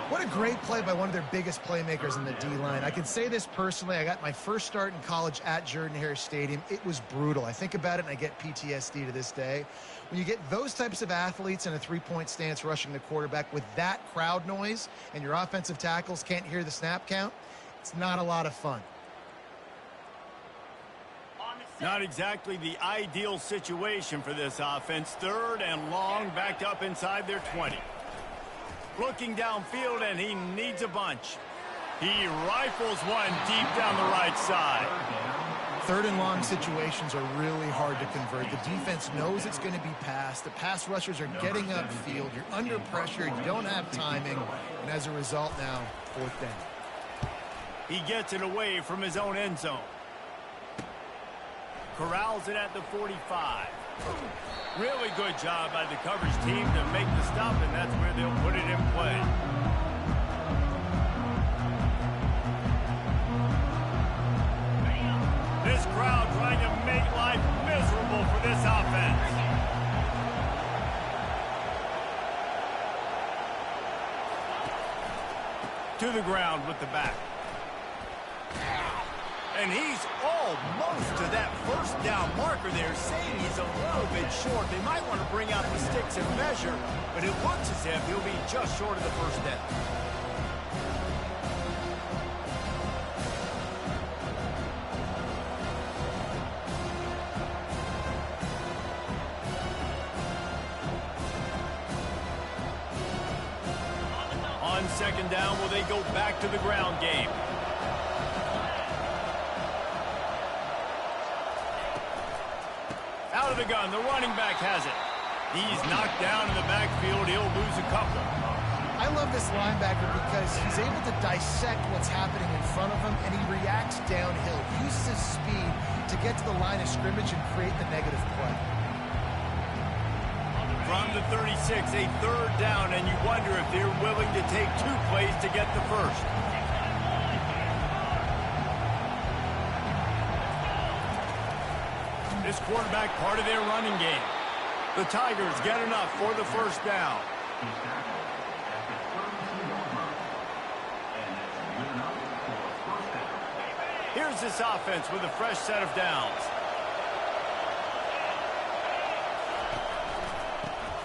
What a great play by one of their biggest playmakers in the D-line. I can say this personally. I got my first start in college at Jordan-Hare Stadium. It was brutal. I think about it, and I get PTSD to this day. When you get those types of athletes in a three-point stance rushing the quarterback with that crowd noise and your offensive tackles can't hear the snap count, it's not a lot of fun. Not exactly the ideal situation for this offense. 3rd and long, backed up inside their 20. Looking downfield, and he needs a bunch. He rifles one deep down the right side. 3rd and long situations are really hard to convert. The defense knows it's going to be passed. The pass rushers are getting upfield. You're under pressure. You don't have timing. And as a result now, 4th down. He gets it away from his own end zone. Corrals it at the 45. Really good job by the coverage team to make the stop, and that's where they'll put it in play. This crowd trying to make life miserable for this offense. To the ground with the back. And he's almost to that first down marker there, saying he's a little bit short. They might want to bring out the sticks and measure, but it looks as if he'll be just short of the first down. On 2nd down, will they go back to the ground game? Out of the gun, the running back has it. He's knocked down in the backfield. He'll lose a couple. I love this linebacker because he's able to dissect what's happening in front of him, and he reacts downhill. Uses his speed to get to the line of scrimmage and create the negative play. From the 36, a 3rd down, and you wonder if they're willing to take 2 plays to get the first. This quarterback part of their running game. The Tigers get enough for the first down. Here's this offense with a fresh set of downs.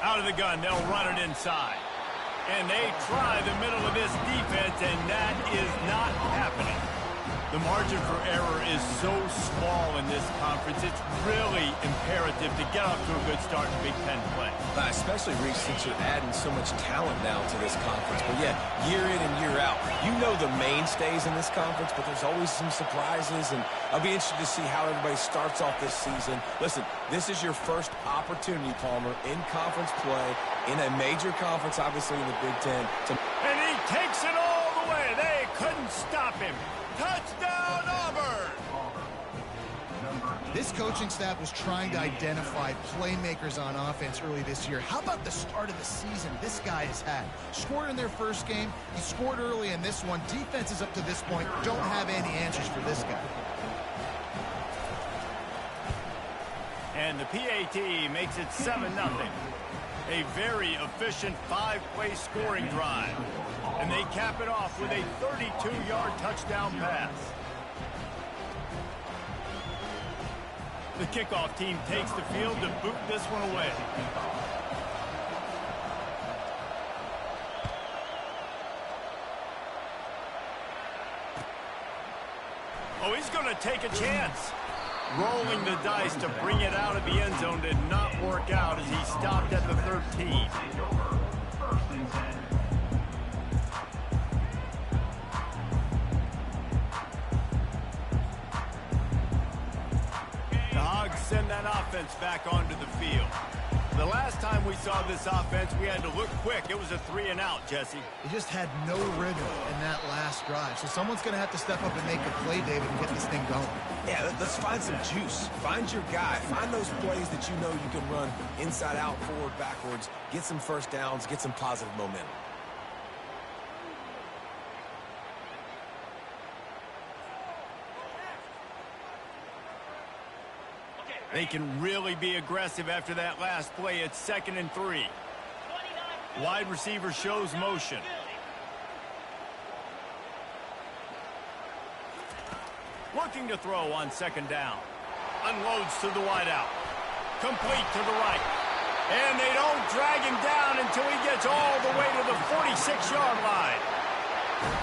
Out of the gun, they'll run it inside. And they try the middle of this defense, and that is not happening. The margin for error is so small in this conference, it's really imperative to get off to a good start in Big Ten play. Especially, Reese, since you're adding so much talent now to this conference. But yeah, year in and year out, you know the mainstays in this conference, but there's always some surprises, and I'll be interested to see how everybody starts off this season. Listen, this is your first opportunity, Palmer, in conference play, in a major conference, obviously in the Big Ten. And he takes it all the way. They couldn't stop him. Touchdown, Auburn! This coaching staff was trying to identify playmakers on offense early this year. How about the start of the season this guy has had? Scored in their first game. He scored early in this one. Defenses up to this point don't have any answers for this guy. And the PAT makes it 7-0. A very efficient 5-play scoring drive. And they cap it off with a 32-yard touchdown pass. The kickoff team takes the field to boot this one away. Oh, he's going to take a chance. Rolling the dice to bring it out of the end zone did not work out as he stopped at the 13. The Hogs send that offense back onto the field. The last time we saw this offense, we had to look quick. It was a 3-and-out, Jesse. He just had no rhythm in that last drive. So someone's going to have to step up and make a play, David, and get this thing going. Yeah, let's find some juice. Find your guy. Find those plays that you know you can run inside out, forward, backwards. Get some first downs. Get some positive momentum. They can really be aggressive after that last play. It's 2nd and 3. Wide receiver shows motion. Looking to throw on second down. Unloads to the wideout. Complete to the right. And they don't drag him down until he gets all the way to the 46-yard line.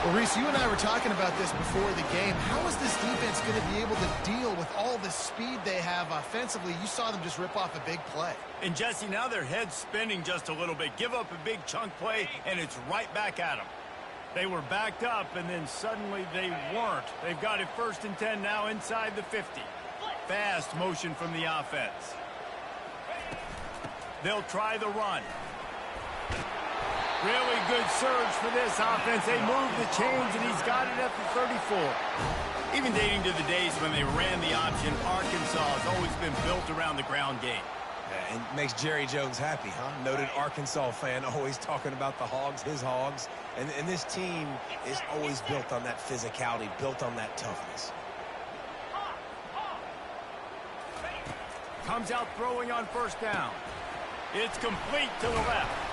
Well, Reese, you and I were talking about this before the game. How is this defense going to be able to deal with all the speed they have offensively? You saw them just rip off a big play. And, Jesse, now their head's spinning just a little bit. Give up a big chunk play, and it's right back at them. They were backed up, and then suddenly they weren't. They've got it 1st and 10 now inside the 50. Fast motion from the offense. They'll try the run. Really good surge for this offense. They move the chains, and he's got it at the 34. Even dating to the days when they ran the option, Arkansas has always been built around the ground game. Yeah, and makes Jerry Jones happy, huh? Noted Arkansas fan, always talking about the Hogs, his Hogs. And this team is always built on that physicality, built on that toughness. Comes out throwing on 1st down. It's complete to the left.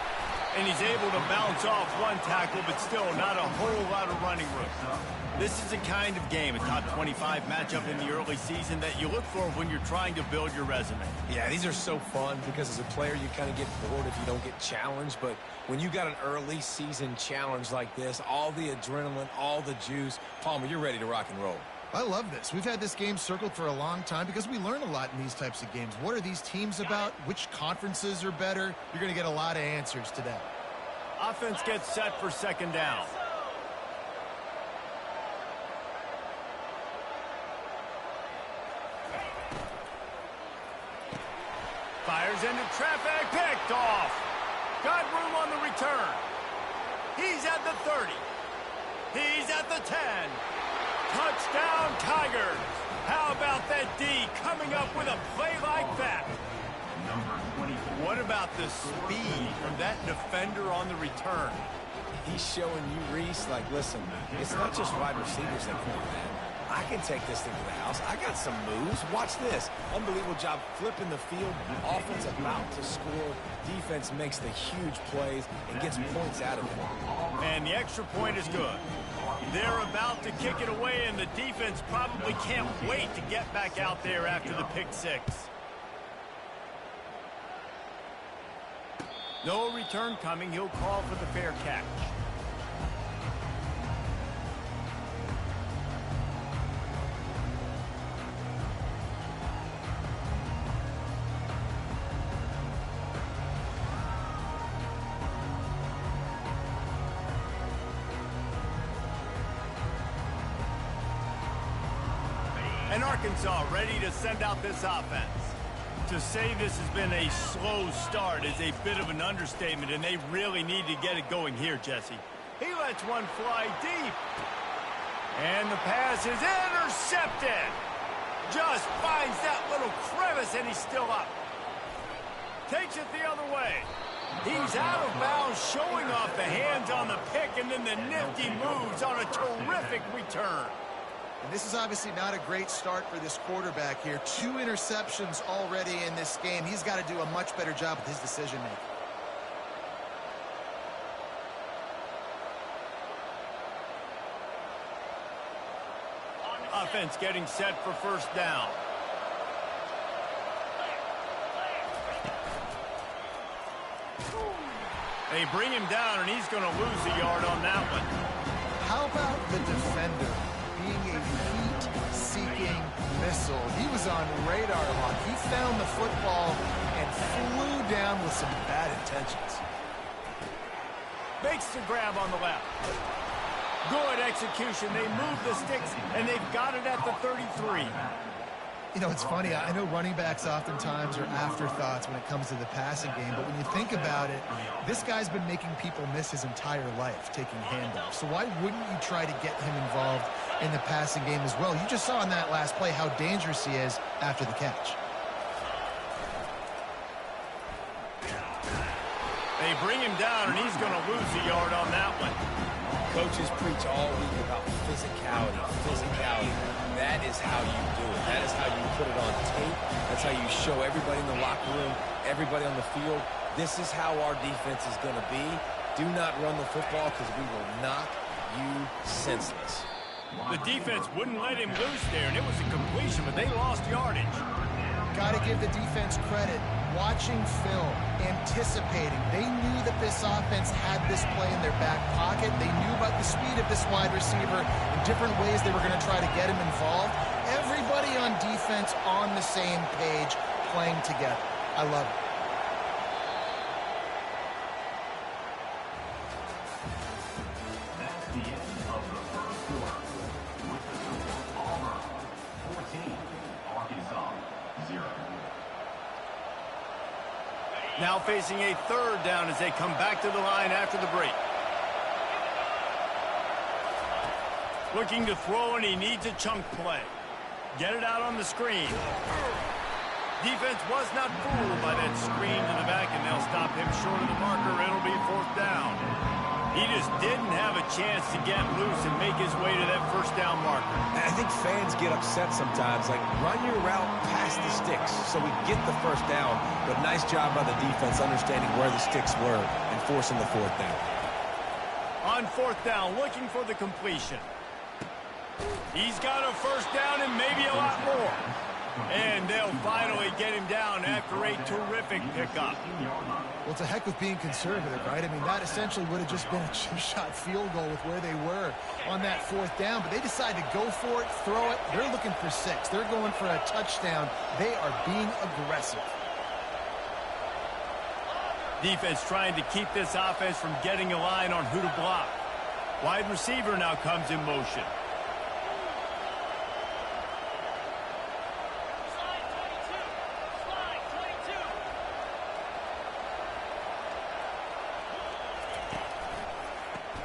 And he's able to bounce off one tackle, but still not a whole lot of running room. This is the kind of game, a top 25 matchup in the early season, that you look for when you're trying to build your resume. Yeah, these are so fun because as a player, you kind of get bored if you don't get challenged. But when you got an early season challenge like this, all the adrenaline, all the juice, Palmer, you're ready to rock and roll. I love this. We've had this game circled for a long time because we learn a lot in these types of games. What are these teams about? Which conferences are better? You're going to get a lot of answers today. Offense gets set for 2nd down. Fires into traffic, picked off. Got room on the return. He's at the 30. He's at the 10. Touchdown, Tigers. How about that D coming up with a play like that? What about the speed from that defender on the return? He's showing you, Reese, like, listen, it's not just wide receivers that can do that. I can take this thing to the house. I got some moves. Watch this. Unbelievable job flipping the field. Offense about to score. Defense makes the huge plays and gets points out of it. And the extra point is good. They're about to kick it away, and the defense probably can't wait to get back out there after the pick 6. No return coming. He'll call for the fair catch. And Arkansas ready to send out this offense. To say this has been a slow start is a bit of an understatement, and they really need to get it going here, Jesse. He lets one fly deep. And the pass is intercepted. Just finds that little crevice, and he's still up. Takes it the other way. He's out of bounds, showing off the hands on the pick, and then the nifty moves on a terrific return. And this is obviously not a great start for this quarterback here. 2 interceptions already in this game. He's got to do a much better job with his decision-making. Offense getting set for 1st down. They bring him down, and he's going to lose a yard on that one. How about the defender being a heat-seeking missile? He was on radar lock. He found the football and flew down with some bad intentions. Makes the grab on the left. Good execution. They move the sticks, and they've got it at the 33. You know, it's funny. I know running backs oftentimes are afterthoughts when it comes to the passing game, but when you think about it, this guy's been making people miss his entire life taking handoffs. So why wouldn't you try to get him involved in the passing game as well? You just saw in that last play how dangerous he is after the catch. They bring him down, and he's going to lose a yard on that one. Coaches preach all week about physicality, physicality. That is how you do it. That is how you put it on tape. That's how you show everybody in the locker room, everybody on the field. This is how our defense is going to be. Do not run the football because we will knock you senseless. The defense wouldn't let him loose there, and it was a completion, but they lost yardage. Got to give the defense credit. Watching film, anticipating. They knew that this offense had this play in their back pocket. They knew about the speed of this wide receiver and different ways they were going to try to get him involved. Everybody on defense on the same page, playing together. I love it. Now facing a third down as they come back to the line after the break. Looking to throw, and he needs a chunk play. Get it out on the screen. Defense was not fooled by that screen to the back, and they'll stop him short of the marker. It'll be fourth down. He just didn't have a chance to get loose and make his way to that first down marker. And I think fans get upset sometimes, like run your route past the sticks so we get the first down, but nice job by the defense understanding where the sticks were and forcing the fourth down. On fourth down, looking for the completion. He's got a first down and maybe a lot more. And they'll finally get him down after a terrific pickup. Well, it's a heck with being conservative, right? I mean, that essentially would have just been a two-shot field goal with where they were on that fourth down. But they decided to go for it, throw it. They're looking for 6. They're going for a touchdown. They are being aggressive. Defense trying to keep this offense from getting a line on who to block. Wide receiver now comes in motion.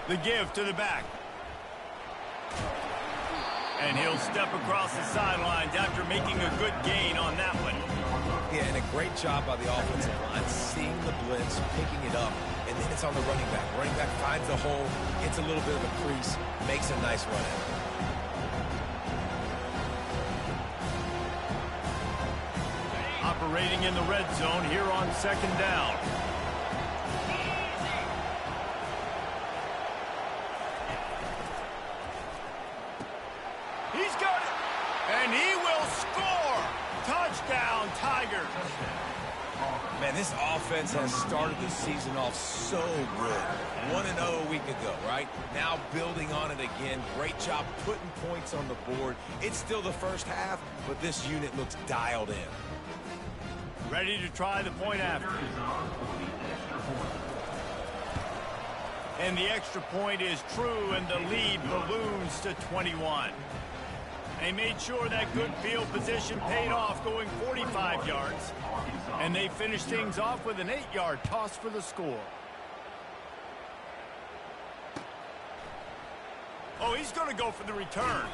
The give to the back. And he'll step across the sidelines after making a good gain on that one. Yeah, and a great job by the offensive line, seeing the blitz, picking it up, and then it's on the running back. Running back finds the hole, gets a little bit of a crease, makes a nice run at it. Operating in the red zone here on second down. He's got it, and he will score. Touchdown, Tigers. Man, this offense has started the season off so good. 1-0 a week ago, right? Now building on it again. Great job putting points on the board. It's still the first half, but this unit looks dialed in. Ready to try the point after. And the extra point is true, and the lead balloons to 21. They made sure that good field position paid off, going 45 yards. And they finished things off with an 8-yard toss for the score. Oh, he's going to go for the return.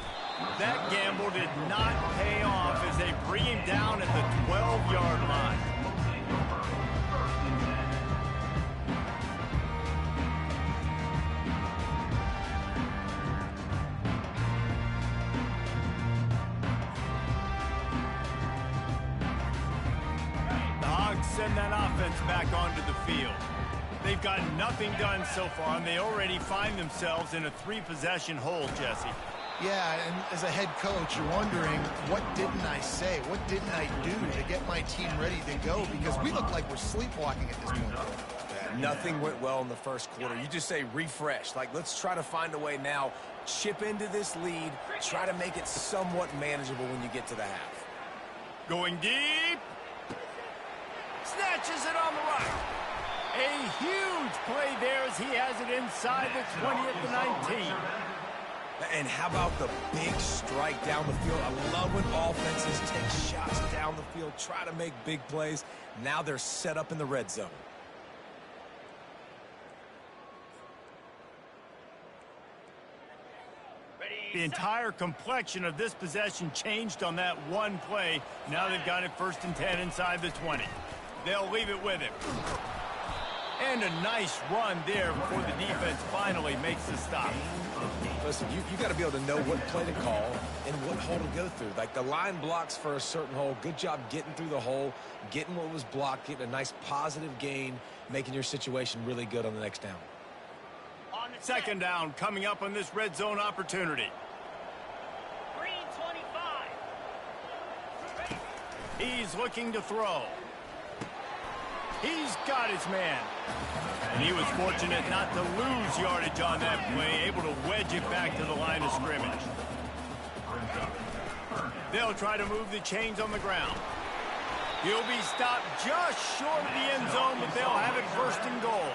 That gamble did not pay off as they bring him down at the 12-yard line. Send that offense back onto the field. They've got nothing done so far, and they already find themselves in a 3-possession hole, Jesse. Yeah, and as a head coach, you're wondering, what didn't I say? What didn't I do to get my team ready to go? Because we look like we're sleepwalking at this point. Yeah, nothing went well in the first quarter. You just say refresh. Like, let's try to find a way now, chip into this lead, try to make it somewhat manageable when you get to the half. Going deep. Snatches it on the right. A huge play there as he has it inside the 20 at the 19. And how about the big strike down the field? I love when offenses take shots down the field, try to make big plays. Now they're set up in the red zone. The entire complexion of this possession changed on that one play. Now they've got it 1st and 10 inside the 20. They'll leave it with him. And a nice run there before the defense finally makes the stop. Listen, you got to be able to know what play to call and what hole to go through. Like, the line blocks for a certain hole. Good job getting through the hole, getting what was blocked, getting a nice positive gain, making your situation really good on the next down. Second down coming up on this red zone opportunity. He's looking to throw. He's got his man. And he was fortunate not to lose yardage on that play, able to wedge it back to the line of scrimmage. They'll try to move the chains on the ground. He'll be stopped just short of the end zone, but they'll have it first and goal.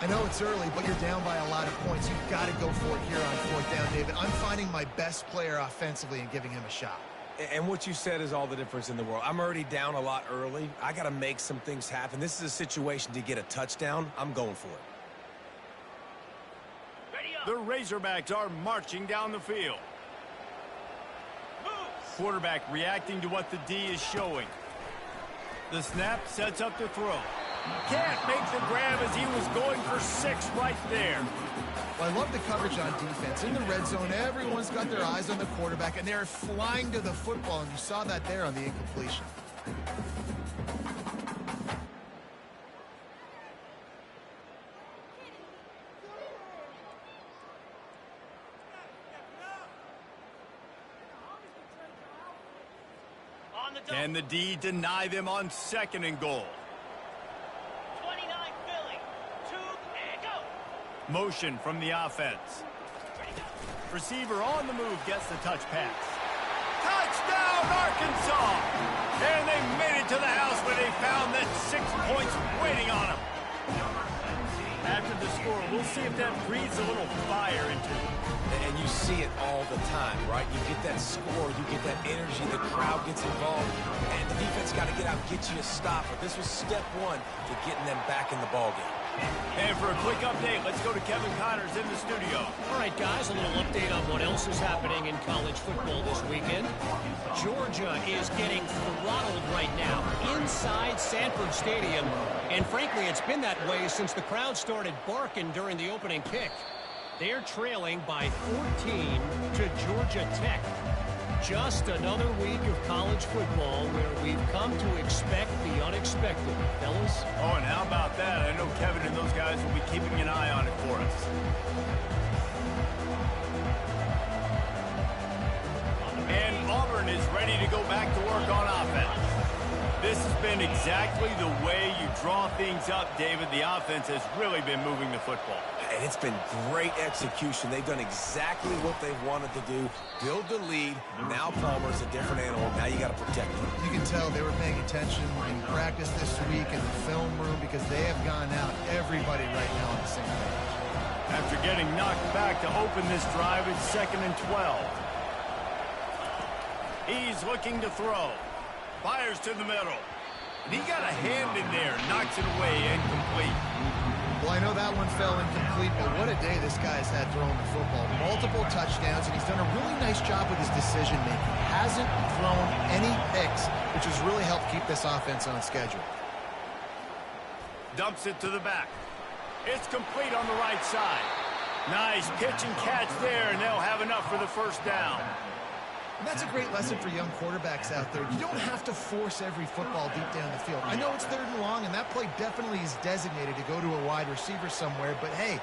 I know it's early, but you're down by a lot of points. You've got to go for it here on 4th down, David. I'm finding my best player offensively and giving him a shot. And what you said is all the difference in the world. I'm already down a lot early. I got to make some things happen. This is a situation to get a touchdown. I'm going for it. The Razorbacks are marching down the field. Quarterback reacting to what the D is showing. The snap sets up the throw. Can't make the grab as he was going for 6 right there. Well, I love the coverage on defense. In the red zone, everyone's got their eyes on the quarterback, and they're flying to the football, and you saw that there on the incompletion. Can the D deny them on 2nd and goal? 29 Philly. 2 and go. Motion from the offense. Receiver on the move gets the touch pass. Touchdown, Arkansas! And they made it to the house where they found that 6 points waiting on them. After the score, we'll see if that breathes a little fire into it. And you see it all the time, right? You get that score, you get that energy, the crowd gets involved, and the defense got to get out and get you a stop. But this was step 1 to getting them back in the ballgame. And for a quick update, let's go to Kevin Connors in the studio. All right, guys, a little update on what else is happening in college football this weekend. Georgia is getting throttled right now inside Sanford Stadium, and frankly, it's been that way since the crowd started barking during the opening kick. They're trailing by 14 to Georgia Tech. Just another week of college football where we've come to expect the unexpected, fellas. Oh, and how about that? I know Kevin and those guys will be keeping an eye on it for us. And Auburn is ready to go back to work on offense. This has been exactly the way you draw things up, David. The offense has really been moving the football. And it's been great execution. They've done exactly what they've wanted to do. Build the lead. Now Palmer's a different animal. Now you got to protect him. You can tell they were paying attention in practice this week in the film room because they have gone out, everybody right now on the same page. After getting knocked back to open this drive, it's 2nd and 12. He's looking to throw. Fires to the middle. And he got a hand in there. Knocks it away, incomplete. Well, I know that one fell incomplete, but what a day this guy's had throwing the football. Multiple touchdowns, and he's done a really nice job with his decision-making. Hasn't thrown any picks, which has really helped keep this offense on schedule. Dumps it to the back. It's complete on the right side. Nice pitch and catch there, and they'll have enough for the first down. And that's a great lesson for young quarterbacks out there. You don't have to force every football deep down the field. I know it's 3rd and long, and that play definitely is designated to go to a wide receiver somewhere, but hey,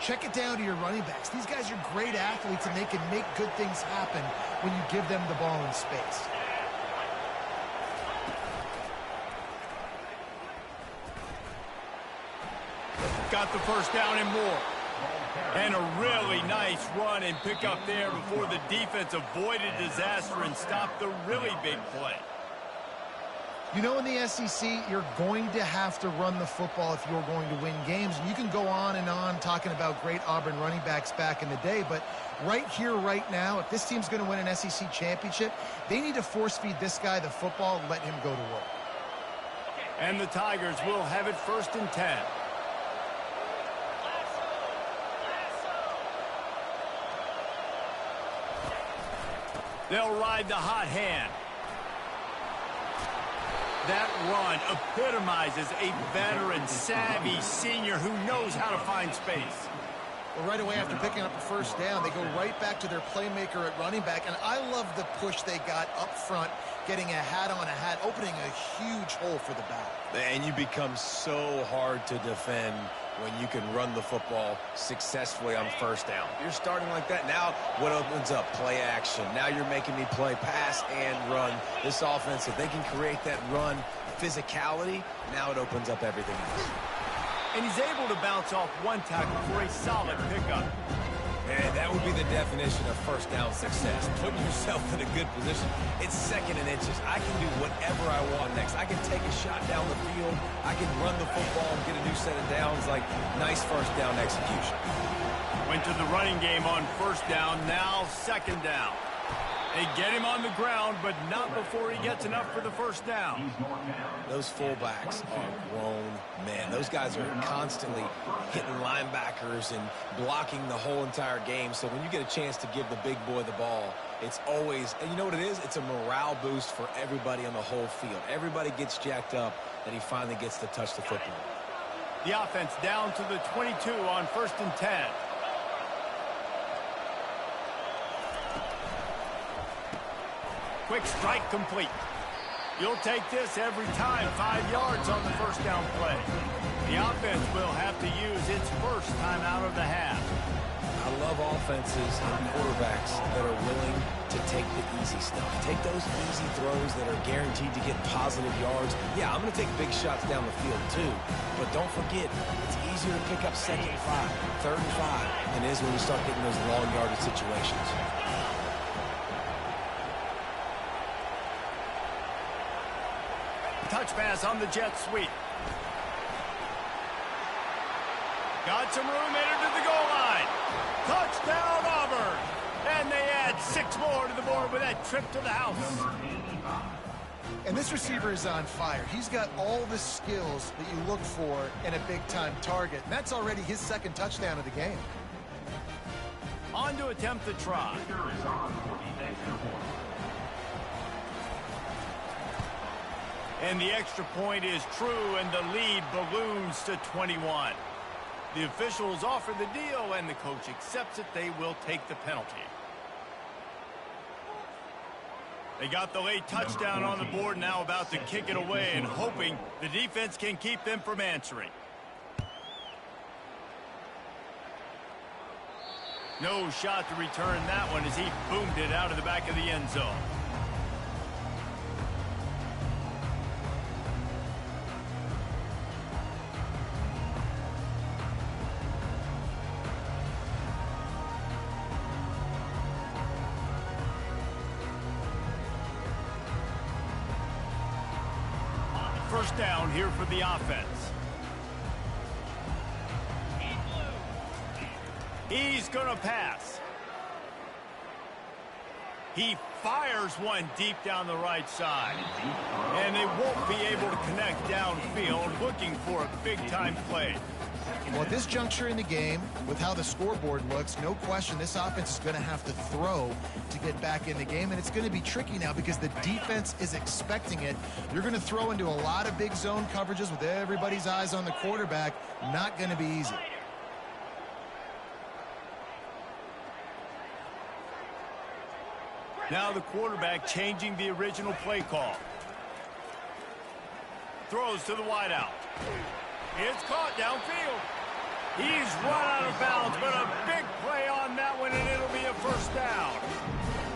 check it down to your running backs. These guys are great athletes, and they can make good things happen when you give them the ball in space. Got the first down and more. And a really nice run and pick up there before the defense avoided disaster and stopped the really big play. You know, in the SEC, you're going to have to run the football if you're going to win games. And you can go on and on talking about great Auburn running backs back in the day, but right here, right now, if this team's going to win an SEC championship, they need to force-feed this guy the football and let him go to work. And the Tigers will have it 1st and 10. They'll ride the hot hand. That run epitomizes a veteran, savvy senior who knows how to find space. Well, right away after picking up the first down, they go right back to their playmaker at running back, and I love the push they got up front, getting a hat on a hat, opening a huge hole for the back. And you become so hard to defend when you can run the football successfully on first down. You're starting like that. Now what opens up? Play action. Now you're making me play pass and run. This offense, if they can create that run physicality, now it opens up everything else. And he's able to bounce off one tackle for a solid pickup. And that would be the definition of first down success. Putting yourself in a good position. It's second and inches. I can do whatever I want next. I can take a shot down the field. I can run the football and get a new set of downs. Like, nice first down execution. Went to the running game on first down. Now second down. They get him on the ground, but not before he gets enough for the first down. Those fullbacks are grown men. Those guys are constantly hitting linebackers and blocking the whole entire game. So when you get a chance to give the big boy the ball, it's always, and you know what it is? It's a morale boost for everybody on the whole field. Everybody gets jacked up that he finally gets to touch the football. The offense down to the 22 on 1st and 10. Quick strike complete. You'll take this every time. 5 yards on the first down play. The offense will have to use its first time out of the half. I love offenses and quarterbacks that are willing to take the easy stuff. Take those easy throws that are guaranteed to get positive yards. Yeah, I'm going to take big shots down the field too. But don't forget, it's easier to pick up 2nd and 5, 3rd and 5 than it is when you start getting those long yardage situations. Touch pass on the jet sweep. Got some room, entered to the goal line. Touchdown, Auburn. And they add 6 more to the board with that trip to the house. And this receiver is on fire. He's got all the skills that you look for in a big-time target. And that's already his 2nd touchdown of the game. On to attempt the try. And the extra point is true, and the lead balloons to 21. The officials offer the deal, and the coach accepts it. They will take the penalty. They got the late touchdown on the board, now about to kick it away and hoping the defense can keep them from answering. No shot to return that one as he boomed it out of the back of the end zone. First down here for the offense. He's going to pass. He fires one deep down the right side. And they won't be able to connect downfield, looking for a big-time play. Well, at this juncture in the game, with how the scoreboard looks, no question this offense is going to have to throw to get back in the game, and it's going to be tricky now because the defense is expecting it. You're going to throw into a lot of big zone coverages with everybody's eyes on the quarterback. Not going to be easy. Now the quarterback changing the original play call. Throws to the wideout. It's caught downfield. He's run out of bounds, but a big play on that one, and it'll be a first down.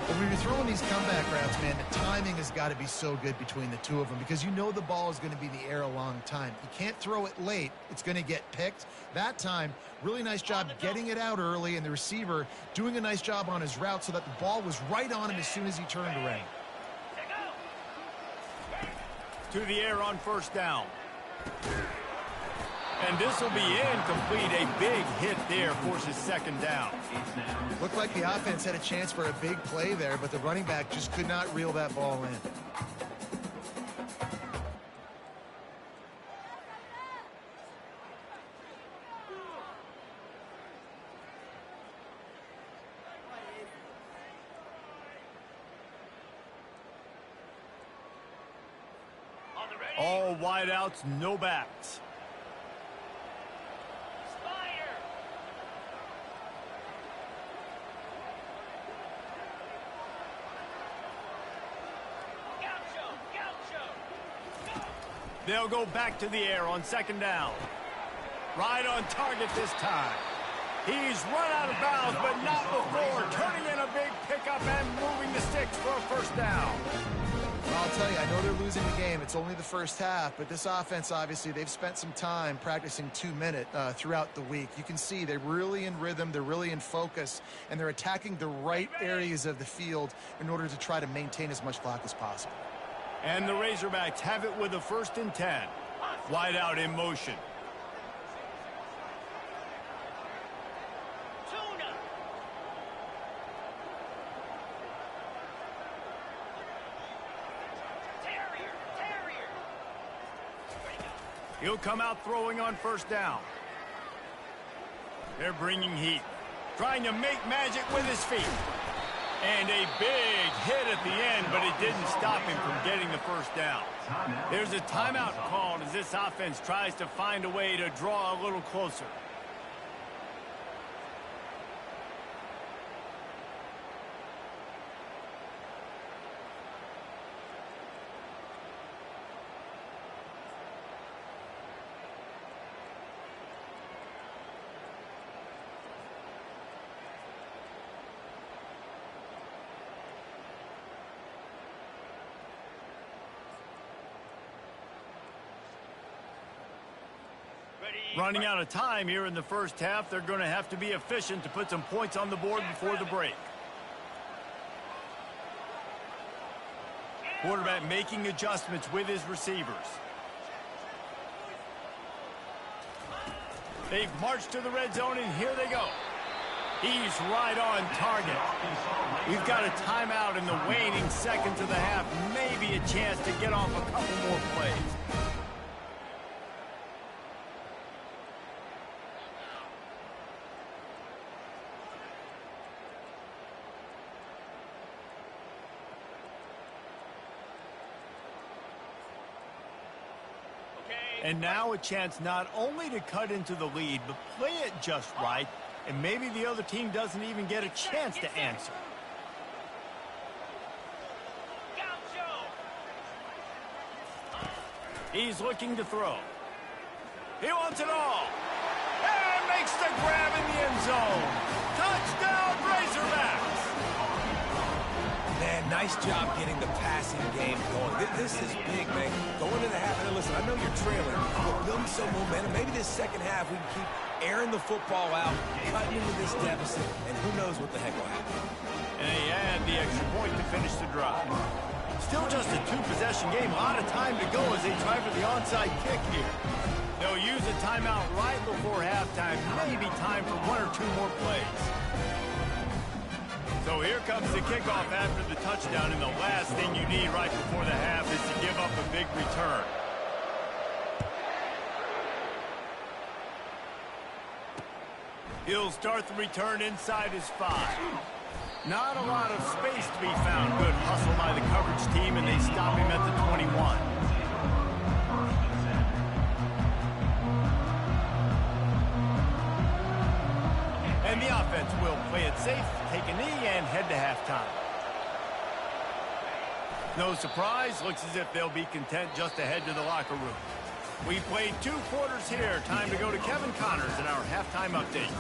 But when you're throwing these comeback routes, man, the timing has got to be so good between the two of them because you know the ball is going to be in the air a long time. You can't throw it late. It's going to get picked. That time, really nice job getting it out early, and the receiver doing a nice job on his route so that the ball was right on him as soon as he turned around. To the air on first down. And this will be incomplete. A big hit there forces second down. Looked like the offense had a chance for a big play there, but the running back just could not reel that ball in. All wideouts, no backs. They'll go back to the air on second down. Right on target this time. He's run out of bounds, but not before turning in a big pickup and moving the sticks for a first down. I'll tell you, I know they're losing the game. It's only the first half, but this offense, obviously, they've spent some time practicing 2-minute throughout the week. You can see they're really in rhythm, they're really in focus, and they're attacking the right areas of the field in order to try to maintain as much clock as possible. And the Razorbacks have it with a 1st and 10. Wide out in motion. He'll come out throwing on 1st down. They're bringing heat. Trying to make magic with his feet. And a big hit at the end, but it didn't stop him from getting the 1st down. There's a timeout called as this offense tries to find a way to draw a little closer. Running out of time here in the first half. They're going to have to be efficient to put some points on the board before the break. Quarterback making adjustments with his receivers. They've marched to the red zone, and here they go. He's right on target. We've got a timeout in the waning seconds of the half. Maybe a chance to get off a couple more plays. And now a chance not only to cut into the lead, but play it just right, and maybe the other team doesn't even get a chance to answer. He's looking to throw. He wants it all. And makes the grab in the end zone. Touchdown, Razorbacks! Man, nice job getting the passing game going. This is big, man. Going into the half, and listen, I know you're trailing, but building some momentum. Maybe this second half we can keep airing the football out, cutting into this deficit, and who knows what the heck will happen. And they add the extra point to finish the drive. Still just a 2-possession game. A lot of time to go as they try for the onside kick here. They'll use a timeout right before halftime. Maybe time for 1 or 2 more plays. So here comes the kickoff after the touchdown, and the last thing you need right before the half is to give up a big return. He'll start the return inside his 5. Not a lot of space to be found. Good hustle by the coverage team, and they stop him at the 21. And the offense will play it safe, take a knee, and head to halftime. No surprise, looks as if they'll be content just to head to the locker room. We played 2 quarters here. Time to go to Kevin Connors in our halftime update.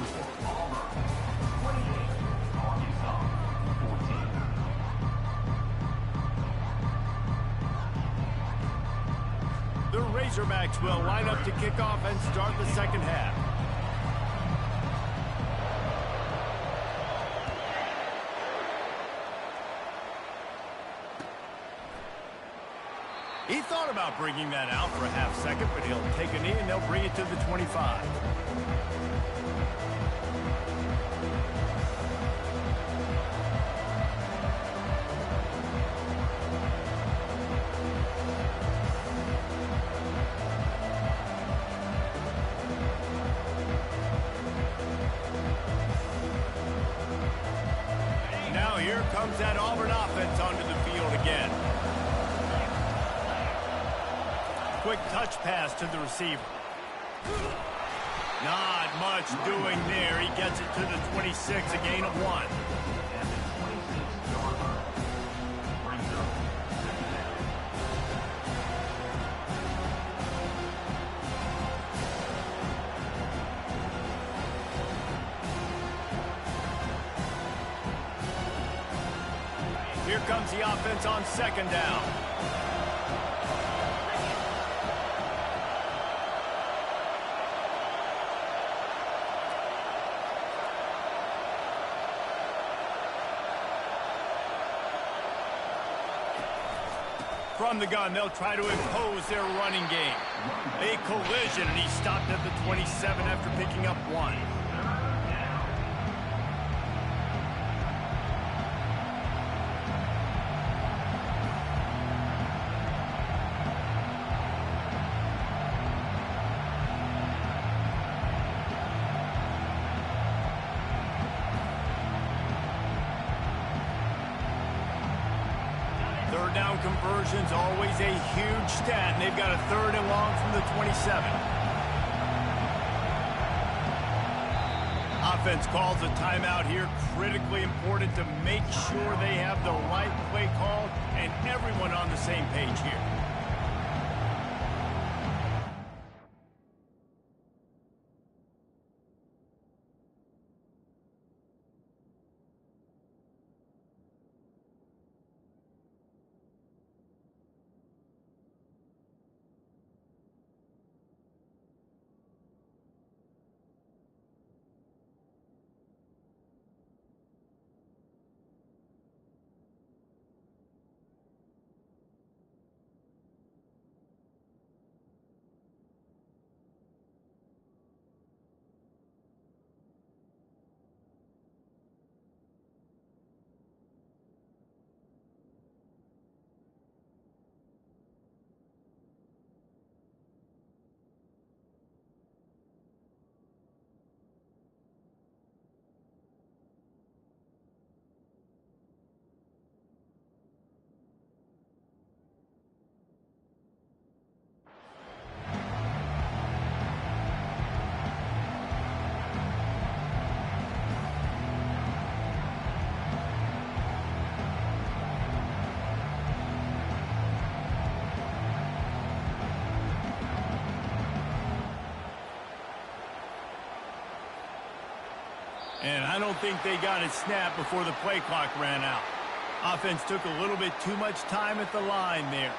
The Razorbacks will line up to kick off and start the second half. He thought about bringing that out for a half second, but he'll take a knee and they'll bring it to the 25. Now here comes that Auburn offense onto the field again. Quick touch pass to the receiver. Not much doing there. He gets it to the 26, a gain of 1. Here comes the offense on second down. From the gun, they'll try to impose their running game. A collision, and he stopped at the 27 after picking up 1. Third down conversion's always a huge stat, and they've got a 3rd and long from the 27. Offense calls a timeout here. Critically important to make sure they have the right play call and everyone on the same page here. And I don't think they got it snapped before the play clock ran out. Offense took a little bit too much time at the line there.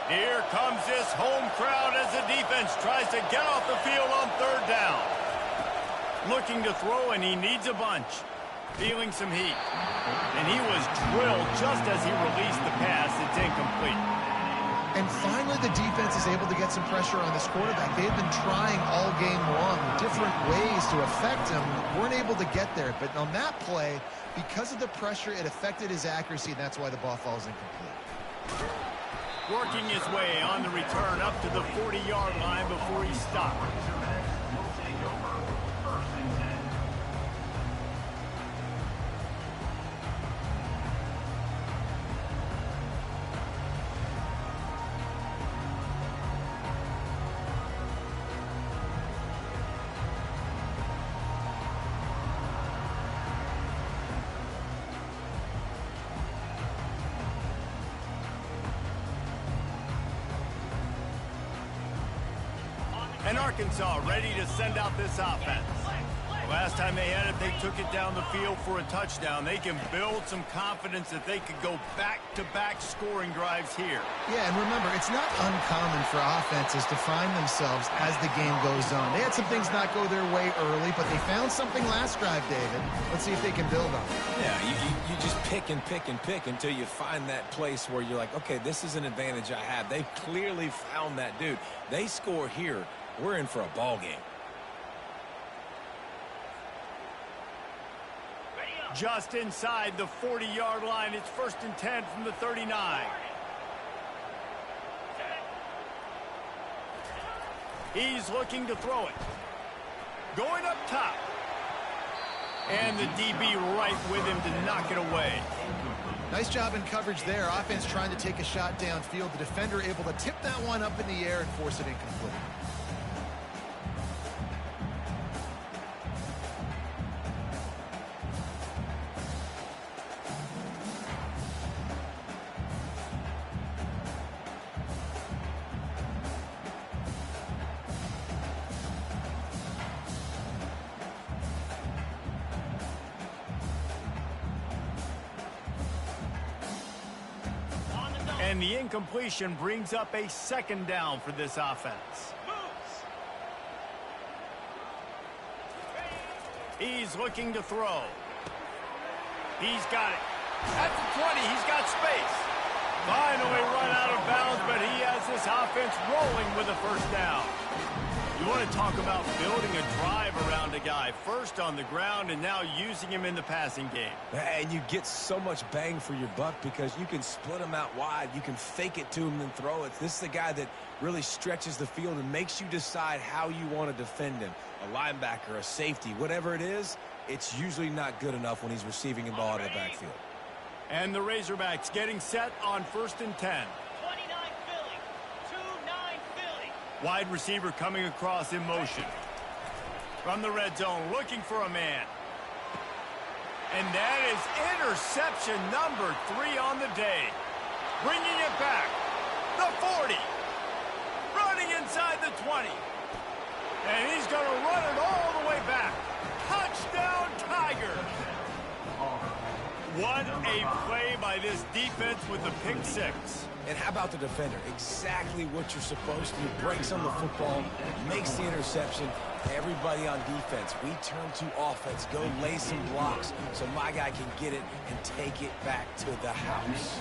Here comes this home crowd as the defense tries to get off the field on 3rd down. Looking to throw, and he needs a bunch. Feeling some heat. And he was drilled just as he released the pass. It's incomplete. And finally, the defense is able to get some pressure on this quarterback. They've been trying all game long different ways to affect him. Weren't able to get there. But on that play, because of the pressure, it affected his accuracy, and that's why the ball falls incomplete. Working his way on the return up to the 40-yard line before he stopped. And Arkansas ready to send out this offense. Last time they had it, they took it down the field for a touchdown. They can build some confidence that they could go back-to-back scoring drives here. Yeah, and remember, it's not uncommon for offenses to find themselves as the game goes on. They had some things not go their way early, but they found something last drive, David. Let's see if they can build on it. Yeah, you just pick and pick and pick until you find that place where you're like, okay, this is an advantage I have. They've clearly found that dude. They score here. We're in for a ball game. Just inside the 40-yard line. It's 1st and 10 from the 39. He's looking to throw it. Going up top. And the DB right with him to knock it away. Nice job in coverage there. Offense trying to take a shot downfield. The defender able to tip that one up in the air and force it incomplete. And the incompletion brings up a second down for this offense. He's looking to throw. He's got it. At the 20, he's got space. Finally run out of bounds, but he has this offense rolling with a first down. You want to talk about building a drive around a guy. First on the ground and now using him in the passing game. And you get so much bang for your buck because you can split him out wide. You can fake it to him and throw it. This is the guy that really stretches the field and makes you decide how you want to defend him. A linebacker, a safety, whatever it is, it's usually not good enough when he's receiving the ball out of the backfield. And the Razorbacks getting set on 1st and 10. 29 Philly. 2-9 Philly. Wide receiver coming across in motion. From the red zone, looking for a man. And that is interception number 3 on the day. Bringing it back. The 40. Running inside the 20. And he's going to run it all the way back. Touchdown, Tigers. What a play by this defense with the pick 6. And how about the defender? Exactly what you're supposed to do. Breaks on the football, makes the interception. Everybody on defense, we turn to offense. Go lay some blocks so my guy can get it and take it back to the house.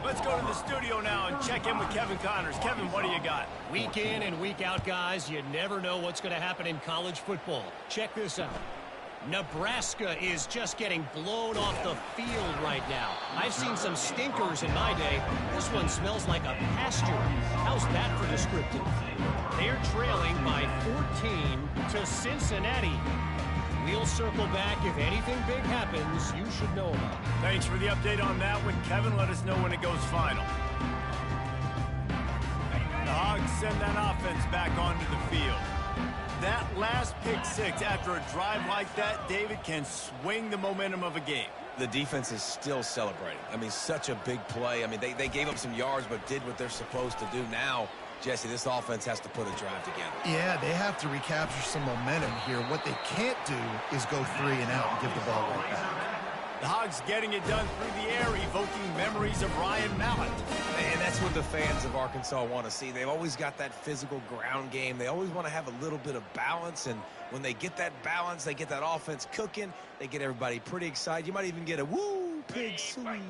Let's go to the studio now and check in with Kevin Connors. Kevin, what do you got? Week in and week out, guys, you never know what's going to happen in college football. Check this out. Nebraska is just getting blown off the field right now. I've seen some stinkers in my day. This one smells like a pasture. How's that for descriptive? They're trailing by 14 to Cincinnati. We'll circle back. If anything big happens, you should know about it. Thanks for the update on that one, Kevin. Let us know when it goes final. The Hogs send that offense back onto the field. That last pick 6 after a drive like that, David, can swing the momentum of a game. The defense is still celebrating. I mean, such a big play. I mean, they gave up some yards but did what they're supposed to do. Now, Jesse, this offense has to put a drive together. Yeah, they have to recapture some momentum here. What they can't do is go 3 and out and give the ball right back. The Hogs getting it done through the air, evoking memories of Ryan Mallett. And that's what the fans of Arkansas want to see. They've always got that physical ground game. They always want to have a little bit of balance. And when they get that balance, they get that offense cooking. They get everybody pretty excited. You might even get a woo, pig swing.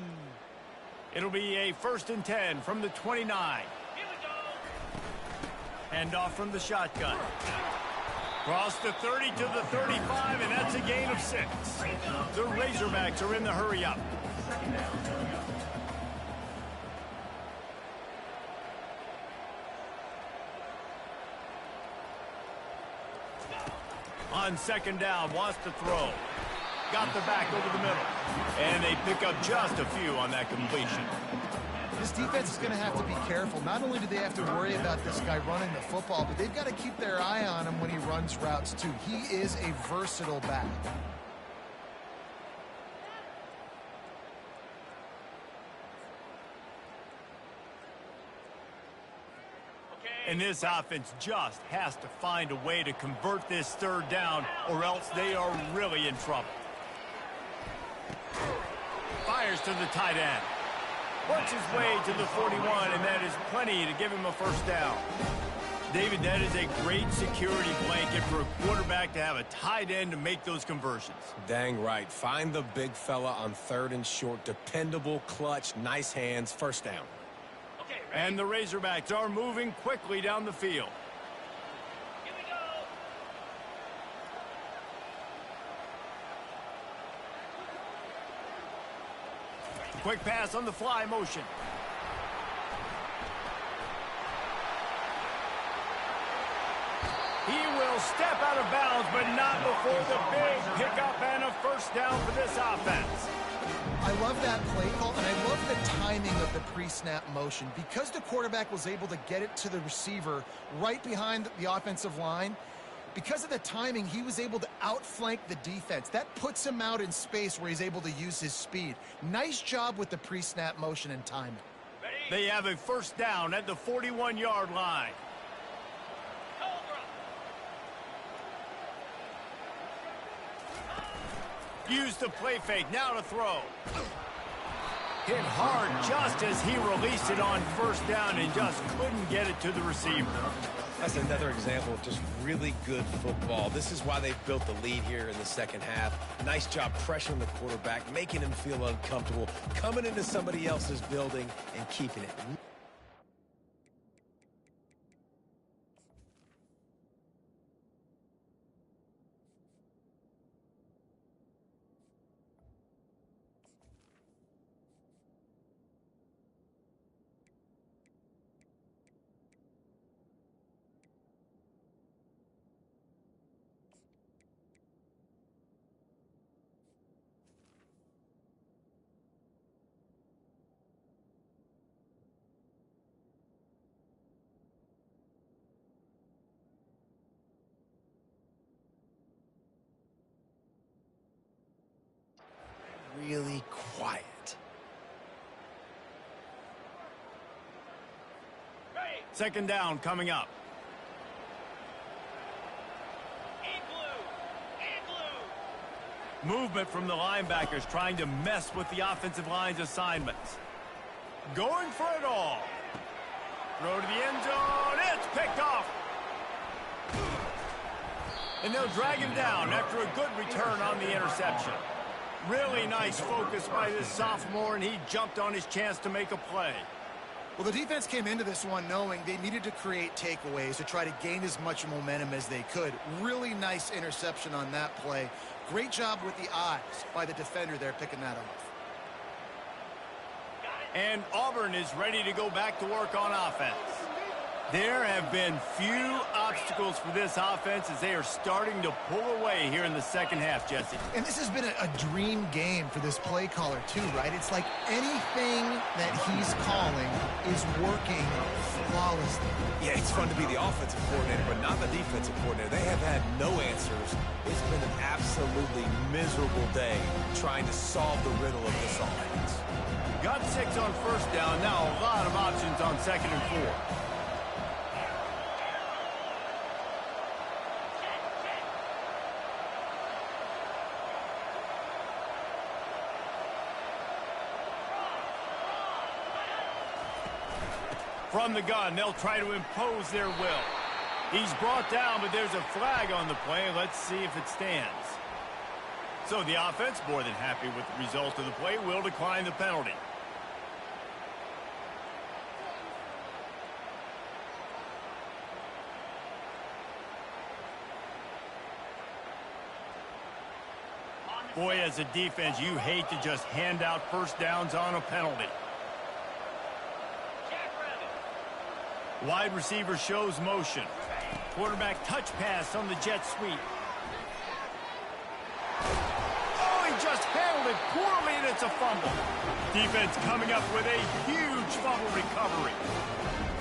It'll be a 1st and 10 from the 29. Here we go. Hand off from the shotgun. Cross the 30 to the 35, and that's a gain of 6. The Razorbacks are in the hurry-up. On 2nd down, wants to throw. Got the back over the middle. And they pick up just a few on that completion. This defense is going to have to be careful. Not only do they have to worry about this guy running the football, but they've got to keep their eye on him when he runs routes, too. He is a versatile back. And this offense just has to find a way to convert this 3rd down, or else they are really in trouble. Fires to the tight end. Works his way to the 41, and that is plenty to give him a 1st down. David, that is a great security blanket for a quarterback to have a tight end to make those conversions. Dang right. Find the big fella on 3rd and short. Dependable, clutch, nice hands, 1st down. Okay, ready? And the Razorbacks are moving quickly down the field. Here we go. Quick pass on the fly motion. He will step out of bounds, but not before the big pickup and a 1st down for this offense. I love that play call, and I love the timing of the pre-snap motion. Because the quarterback was able to get it to the receiver right behind the offensive line, because of the timing, he was able to outflank the defense. That puts him out in space where he's able to use his speed. Nice job with the pre-snap motion and timing. They have a 1st down at the 41-yard line. Cobra. Use the play fake, now to throw. hit hard just as he released it on first down and just couldn't get it to the receiver. That's another example of just really good football. This is why they've built the lead here in the second half. Nice job pressuring the quarterback, making him feel uncomfortable, coming into somebody else's building and keeping it. Really quiet. Second down coming up. Movement from the linebackers trying to mess with the offensive line's assignments. Going for it all. Throw to the end zone. It's picked off. And they'll drag him down after a good return on the interception. Really nice focus by this sophomore, and he jumped on his chance to make a play. Well, the defense came into this one knowing they needed to create takeaways to try to gain as much momentum as they could. Really nice interception on that play. Great job with the eyes by the defender there picking that off. And Auburn is ready to go back to work on offense. There have been few obstacles for this offense as they are starting to pull away here in the second half, Jesse. And this has been a dream game for this play caller too, right? It's like anything that he's calling is working flawlessly. Yeah, it's fun to be the offensive coordinator, but not the defensive coordinator. They have had no answers. It's been an absolutely miserable day trying to solve the riddle of this offense. Got 6 on first down. Now a lot of options on second and 4. From the gun, they'll try to impose their will. He's brought down, but there's a flag on the play. Let's see if it stands. So the offense, more than happy with the result of the play, will decline the penalty. Boy, as a defense, you hate to just hand out first downs on a penalty. Wide receiver shows motion. Quarterback touch pass on the jet sweep. Oh, he just handled it poorly, and it's a fumble. Defense coming up with a huge fumble recovery.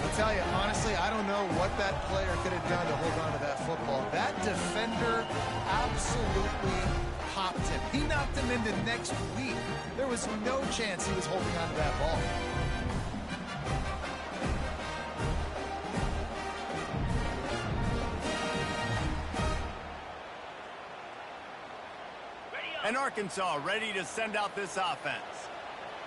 I'll tell you, honestly, I don't know what that player could have done to hold on to that football. That defender absolutely popped him. He knocked him into next week. There was no chance he was holding on to that ball. And Arkansas ready to send out this offense.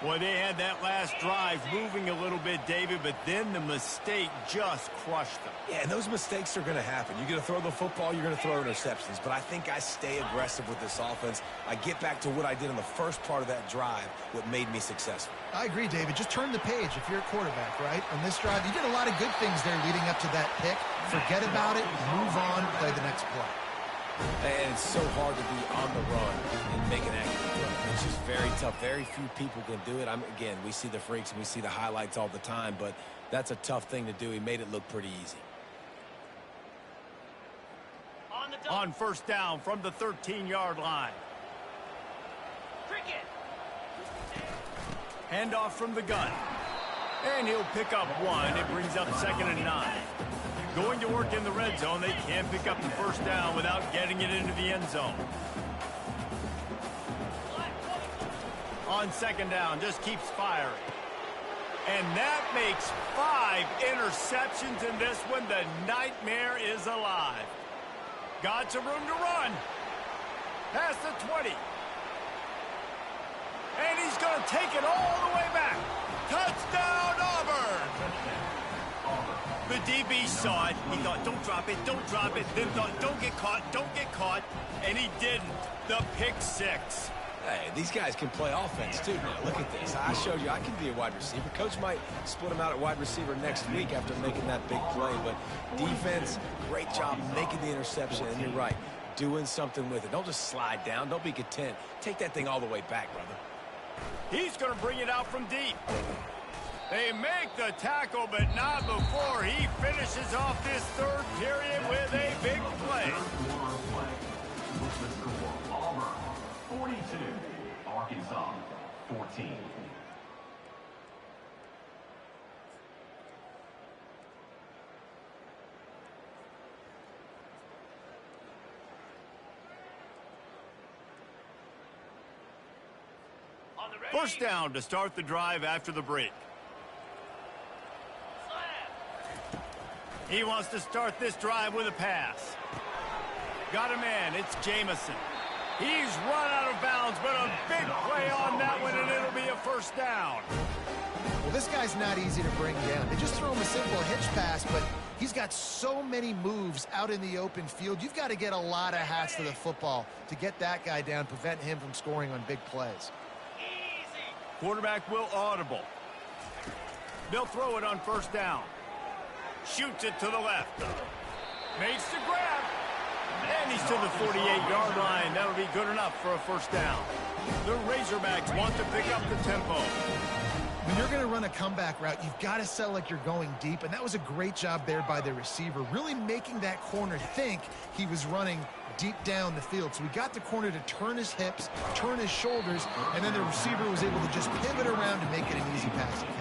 Boy, they had that last drive moving a little bit, David, but then the mistake just crushed them. Yeah, and those mistakes are going to happen. You're going to throw the football, you're going to throw interceptions. But I think I stay aggressive with this offense. I get back to what I did in the first part of that drive, what made me successful. I agree, David. Just turn the page if you're a quarterback, right? On this drive, you did a lot of good things there leading up to that pick. Forget about it, move on, play the next play. And it's so hard to be on the run and make an accurate throw. It's just very tough. Very few people can do it. Again, we see the freaks and we see the highlights all the time, but that's a tough thing to do. He made it look pretty easy. On first down from the 13-yard line. Cricket. Handoff from the gun. And he'll pick up 1. It brings up 2nd and 9. Going to work in the red zone, they can't pick up the first down without getting it into the end zone. On 2nd down, just keeps firing. And that makes 5 interceptions in this one. The nightmare is alive. Got some room to run. Past the 20. And he's going to take it all the way back. Touchdown, Auburn! The DB saw it. He thought, don't drop it, don't drop it. Then thought, don't get caught, don't get caught. And he didn't. The pick six. Hey, these guys can play offense, too. Now, look at this. I showed you I can be a wide receiver. Coach might split him out at wide receiver next week after making that big play. But defense, great job making the interception. And you're right, doing something with it. Don't just slide down. Don't be content. Take that thing all the way back, brother. He's going to bring it out from deep. They make the tackle, but not before he finishes off this third period with a big play. 42, Arkansas, 14. On the ready. First down to start the drive after the break. Slam. He wants to start this drive with a pass. Got a man. It's Jamison. He's run out of bounds, but a big play on that one, and it'll be a first down. Well, this guy's not easy to bring down. They just throw him a simple hitch pass, but he's got so many moves out in the open field. You've got to get a lot of hats to the football to get that guy down, prevent him from scoring on big plays. Easy. Quarterback will audible. They'll throw it on first down. Shoots it to the left. Makes the grab. And he's to the 48-yard line. That'll be good enough for a first down. The Razorbacks want to pick up the tempo. When you're going to run a comeback route, you've got to sell like you're going deep, and that was a great job there by the receiver, really making that corner think he was running deep down the field. So we got the corner to turn his hips, turn his shoulders, and then the receiver was able to just pivot around and make it an easy pass to catch.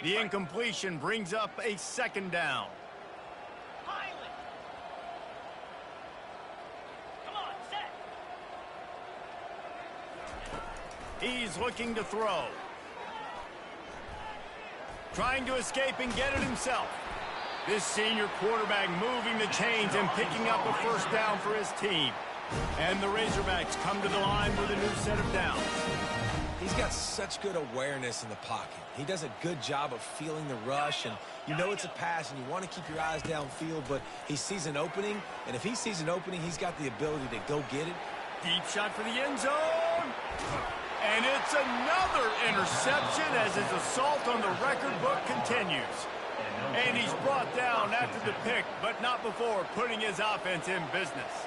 The incompletion brings up a second down. Highland. Come on, set. He's looking to throw. Trying to escape and get it himself. This senior quarterback moving the chains and picking up a first down for his team. And the Razorbacks come to the line with a new set of downs. He's got such good awareness in the pocket. He does a good job of feeling the rush, and you know it's a pass, and you want to keep your eyes downfield, but he sees an opening, and if he sees an opening, he's got the ability to go get it. Deep shot for the end zone. And it's another interception as his assault on the record book continues. And he's brought down after the pick, but not before putting his offense in business.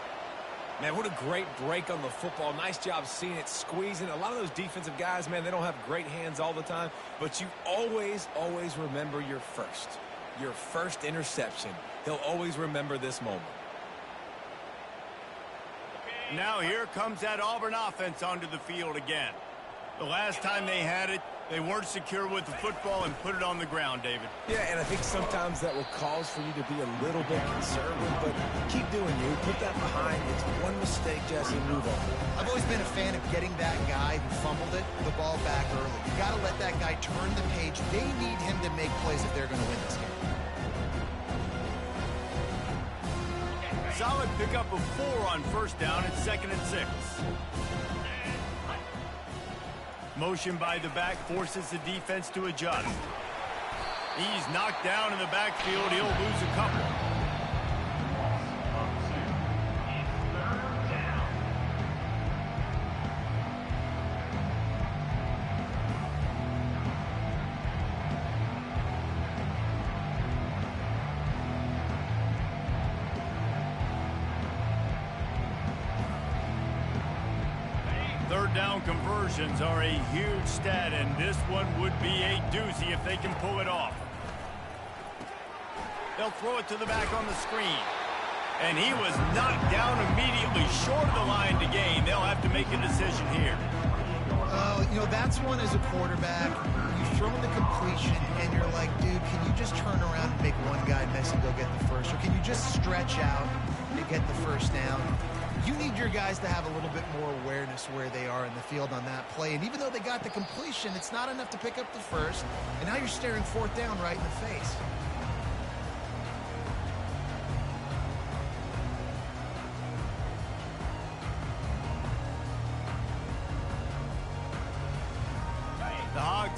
Man, what a great break on the football. Nice job seeing it, squeezing. A lot of those defensive guys, man, they don't have great hands all the time, but you always, always remember your first interception. He'll always remember this moment. Now here comes that Auburn offense onto the field again. The last time they had it, they weren't secure with the football and put it on the ground, David. Yeah, and I think sometimes that will cause for you to be a little bit conservative, but keep doing you. Put that behind. It's one mistake, Jesse, move on. I've always been a fan of getting that guy who fumbled it, the ball back early. You got to let that guy turn the page. They need him to make plays if they're going to win this game. Solid pickup of 4 on first down. It's 2nd and 6. Motion by the back forces the defense to adjust. He's knocked down in the backfield. He'll lose a couple. Third down conversions are a huge stat, and this one would be a doozy if they can pull it off. They'll throw it to the back on the screen. And he was knocked down immediately short of the line to gain. They'll have to make a decision here. You know, that's one as a quarterback. You throw in the completion, and you're like, dude, can you just turn around and make one guy miss and go get the first? Or can you just stretch out and get the first down? You need your guys to have a little bit more awareness where they are in the field on that play. And even though they got the completion, it's not enough to pick up the first. And now you're staring fourth down right in the face.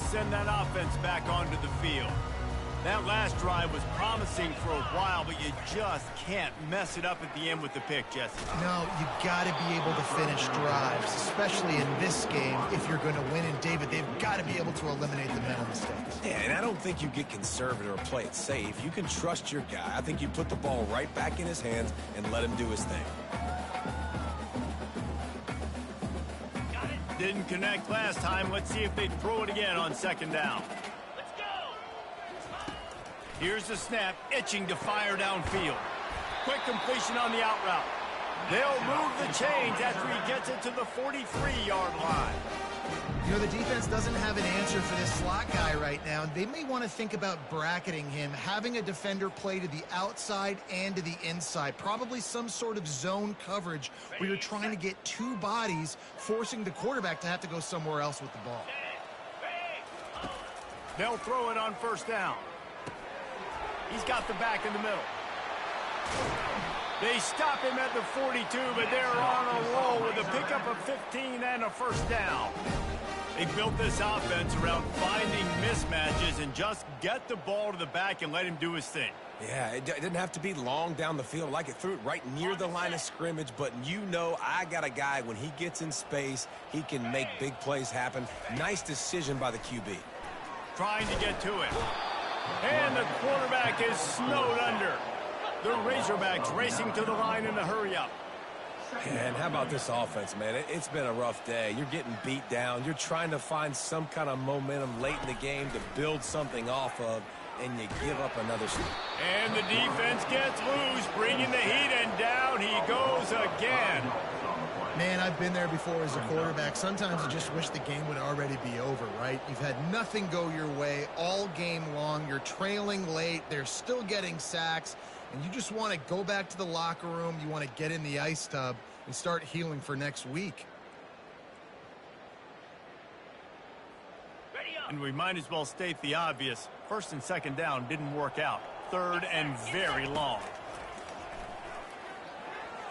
send that offense back onto the field. That last drive was promising for a while, but you just can't mess it up at the end with the pick, Jesse. No, you got to be able to finish drives, especially in this game if you're going to win. And, David, they've got to be able to eliminate the mental mistakes. Yeah, and I don't think you get conservative or play it safe. You can trust your guy. I think you put the ball right back in his hands and let him do his thing. Didn't connect last time. Let's see if they throw it again on second down. Let's go. Here's the snap, itching to fire downfield. Quick completion on the out route. They'll move the chains after he gets it to the 43-yard line. You know, the defense doesn't have an answer for this slot guy right now. They may want to think about bracketing him, having a defender play to the outside and to the inside. Probably some sort of zone coverage where you're trying to get two bodies, forcing the quarterback to have to go somewhere else with the ball. They'll throw it on first down. He's got the back in the middle. They stop him at the 42, but they're on a roll with a pickup of 15 and a first down. They built this offense around finding mismatches and just get the ball to the back and let him do his thing. Yeah, it didn't have to be long down the field. Like it threw it right near the line of scrimmage, but you know I got a guy, when he gets in space, he can make big plays happen. Nice decision by the QB. Trying to get to it. And the quarterback is snowed under. The Razorbacks racing to the line in a hurry-up. And how about this offense, man? It's been a rough day. You're getting beat down. You're trying to find some kind of momentum late in the game to build something off of, and you give up another shot. And the defense gets loose, bringing the heat, and down he goes again. Man, I've been there before as a quarterback. Sometimes you just wish the game would already be over, right? You've had nothing go your way all game long. You're trailing late. They're still getting sacks. And you just want to go back to the locker room. You want to get in the ice tub and start healing for next week. And we might as well state the obvious. First and second down didn't work out. Third and very long.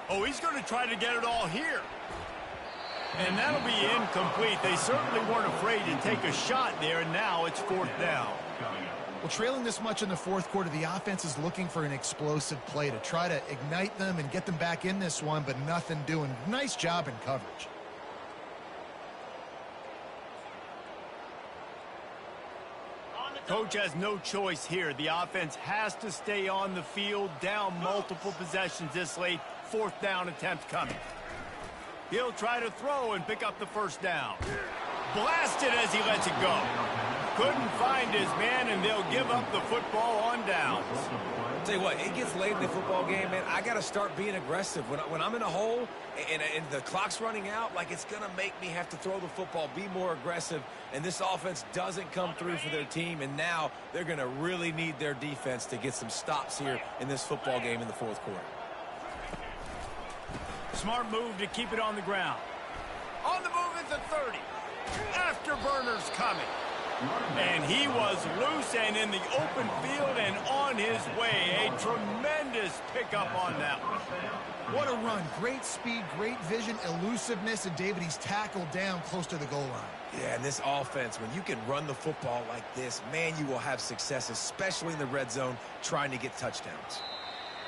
Oh, he's going to try to get it all here. And that'll be incomplete. They certainly weren't afraid to take a shot there, and now it's fourth down. Well, trailing this much in the fourth quarter, the offense is looking for an explosive play to try to ignite them and get them back in this one, but nothing doing. Nice job in coverage. Coach has no choice here. The offense has to stay on the field, down multiple possessions this late. Fourth down attempt coming. He'll try to throw and pick up the first down. Blasted as he lets it go. Couldn't find his man, and they'll give up the football on downs. Tell you what, it gets late in the football game, man. I got to start being aggressive. When I'm in a hole and the clock's running out, like, it's going to make me have to throw the football, be more aggressive, and this offense doesn't come through for their team, and now they're going to really need their defense to get some stops here in this football game in the fourth quarter. Smart move to keep it on the ground. On the move at the 30. Afterburners coming. And he was loose and in the open field and on his way. A tremendous pickup on that one. What a run. Great speed, great vision, elusiveness, and David, he's tackled down close to the goal line. Yeah, and this offense, when you can run the football like this, man, you will have success, especially in the red zone, trying to get touchdowns.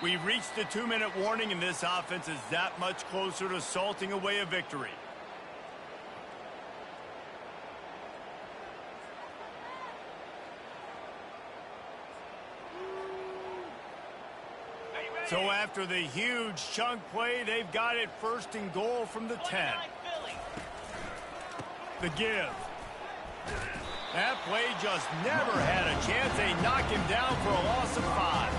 We've reached the 2-minute warning, and this offense is that much closer to salting away a victory. So after the huge chunk play, they've got it first and goal from the 10. The give. That play just never had a chance. They knock him down for a loss of 5.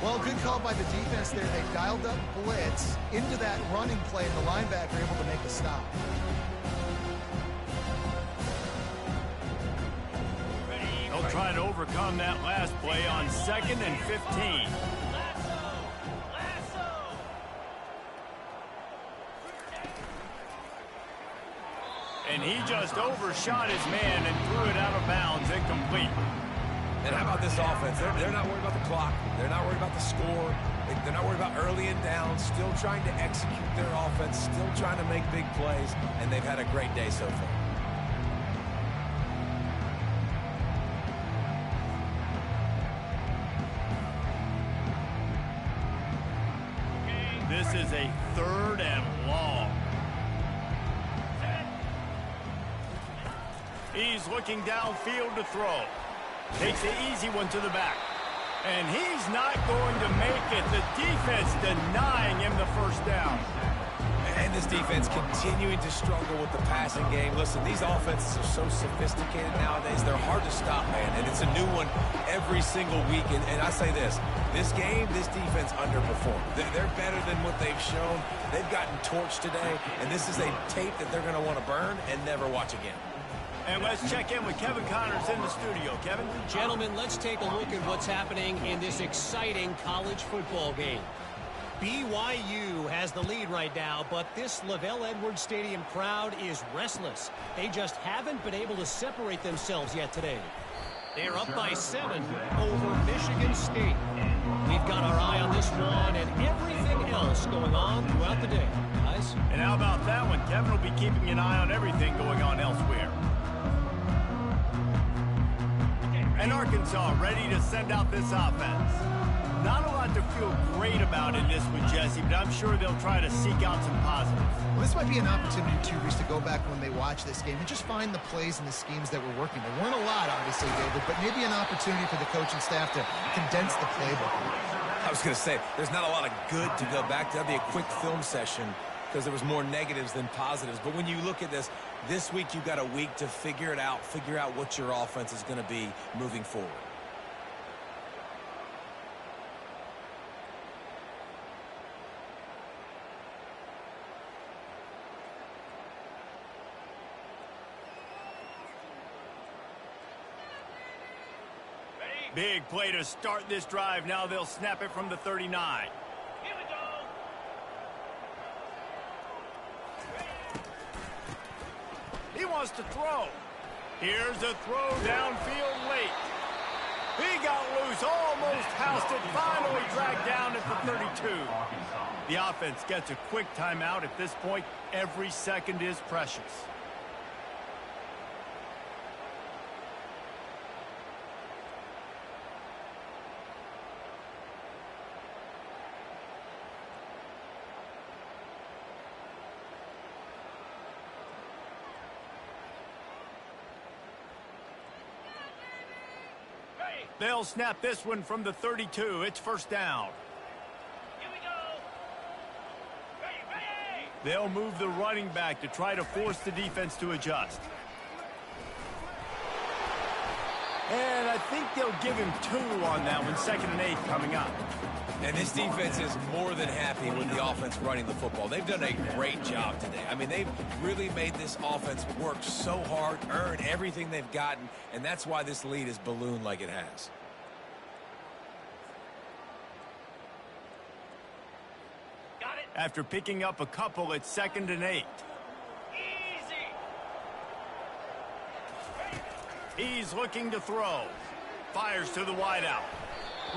Well, good call by the defense there. They dialed up blitz into that running play, and the linebacker able to make a stop. They'll try to overcome that last play on 2nd and 15. And he just overshot his man and threw it out of bounds, incomplete. And how about this offense? They're not worried about the clock. They're not worried about the score. They're not worried about early and down. Still trying to execute their offense. Still trying to make big plays. And they've had a great day so far. This is a 3rd and long. He's looking downfield to throw. Takes the easy one to the back. And he's not going to make it. The defense denying him the first down. And this defense continuing to struggle with the passing game. Listen, these offenses are so sophisticated nowadays. They're hard to stop, man. And it's a new one every single week. And I say this game, this defense underperformed. They're better than what they've shown. They've gotten torched today. And this is a tape that they're going to want to burn and never watch again. And let's check in with Kevin Connors in the studio. Kevin? Gentlemen, let's take a look at what's happening in this exciting college football game. BYU has the lead right now, but this LaVell Edwards Stadium crowd is restless. They just haven't been able to separate themselves yet today. They're up by 7 over Michigan State. We've got our eye on this one and everything else going on throughout the day. Guys? And how about that one? Kevin will be keeping an eye on everything going on elsewhere. And Arkansas ready to send out this offense. Not a lot to feel great about in this one, Jesse, but I'm sure they'll try to seek out some positives. Well, this might be an opportunity, too, Reese, to go back when they watch this game and just find the plays and the schemes that were working. There weren't a lot, obviously, David, but maybe an opportunity for the coaching staff to condense the playbook. I was going to say, there's not a lot of good to go back to. That'd be a quick film session because there was more negatives than positives. But when you look at this week you got a week to figure it out, figure out what your offense is going to be moving forward. Big play to start this drive. Now they'll snap it from the 39. Here we go. He wants to throw. Here's a throw downfield late. He got loose, almost housed it, finally dragged down at the 32. The offense gets a quick timeout. At this point, every second is precious. They'll snap this one from the 32. It's first down. Here we go. Ready, ready. They'll move the running back to try to force the defense to adjust. And I think they'll give him 2 on that one. 2nd and 8 coming up. And this defense is more than happy with the offense running the football. They've done a great job today. I mean, they've really made this offense work so hard, earn everything they've gotten, and that's why this lead is ballooned like it has. Got it. After picking up a couple, it's 2nd and 8. Easy. He's looking to throw. Fires to the wideout.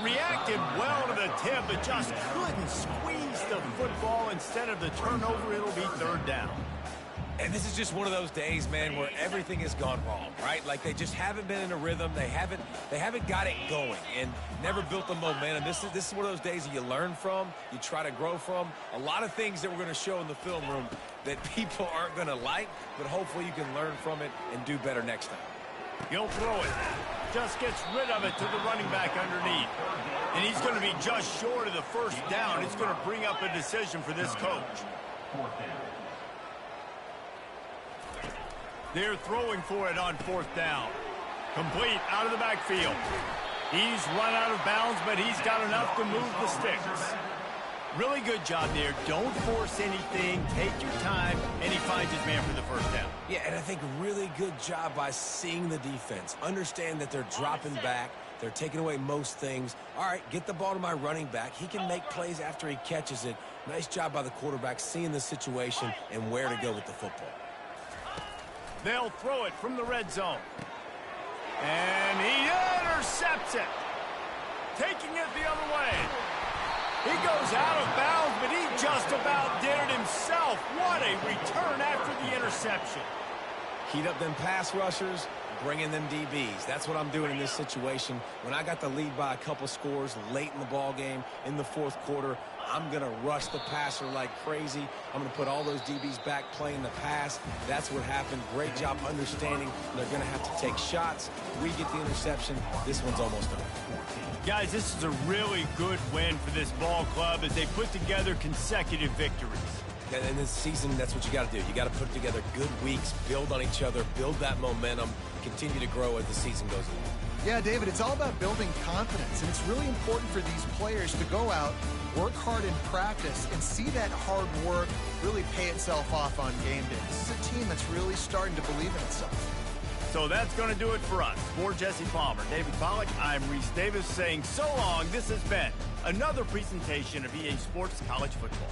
Reacted well to the tip, but just couldn't squeeze the football. Instead of the turnover, it'll be 3rd down. And this is just one of those days, man, where everything has gone wrong, right? Like they just haven't been in a rhythm. They haven't got it going and never built the momentum. This is one of those days that you learn from, you try to grow from. A lot of things that we're going to show in the film room that people aren't going to like, but hopefully you can learn from it and do better next time. He'll throw it. Just gets rid of it to the running back underneath. And he's going to be just short of the first down. It's going to bring up a decision for this coach. They're throwing for it on 4th down. Complete out of the backfield. He's run out of bounds, but he's got enough to move the sticks. Really good job there. Don't force anything. Take your time, and he finds his man for the first down. Yeah, and I think really good job by seeing the defense. Understand that they're dropping back. They're taking away most things. All right, get the ball to my running back. He can make plays after he catches it. Nice job by the quarterback seeing the situation and where to go with the football. They'll throw it from the red zone. And he intercepts it. Taking it the other way. He goes out of bounds, but he just about did it himself. What a return after the interception. Heat up them pass rushers, bring in them DBs. That's what I'm doing in this situation. When I got the lead by a couple scores late in the ball game in the fourth quarter, I'm going to rush the passer like crazy. I'm going to put all those DBs back playing the pass. That's what happened. Great job understanding they're going to have to take shots. We get the interception. This one's almost done. Guys, this is a really good win for this ball club as they put together consecutive victories. And in this season, that's what you got to do. You got to put together good weeks, build on each other, build that momentum, continue to grow as the season goes along. Yeah, David, it's all about building confidence, and it's really important for these players to go out, work hard in practice, and see that hard work really pay itself off on game day. This is a team that's really starting to believe in itself. So that's going to do it for us. For Jesse Palmer, David Pollack, I'm Reese Davis saying so long. This has been another presentation of EA Sports College Football.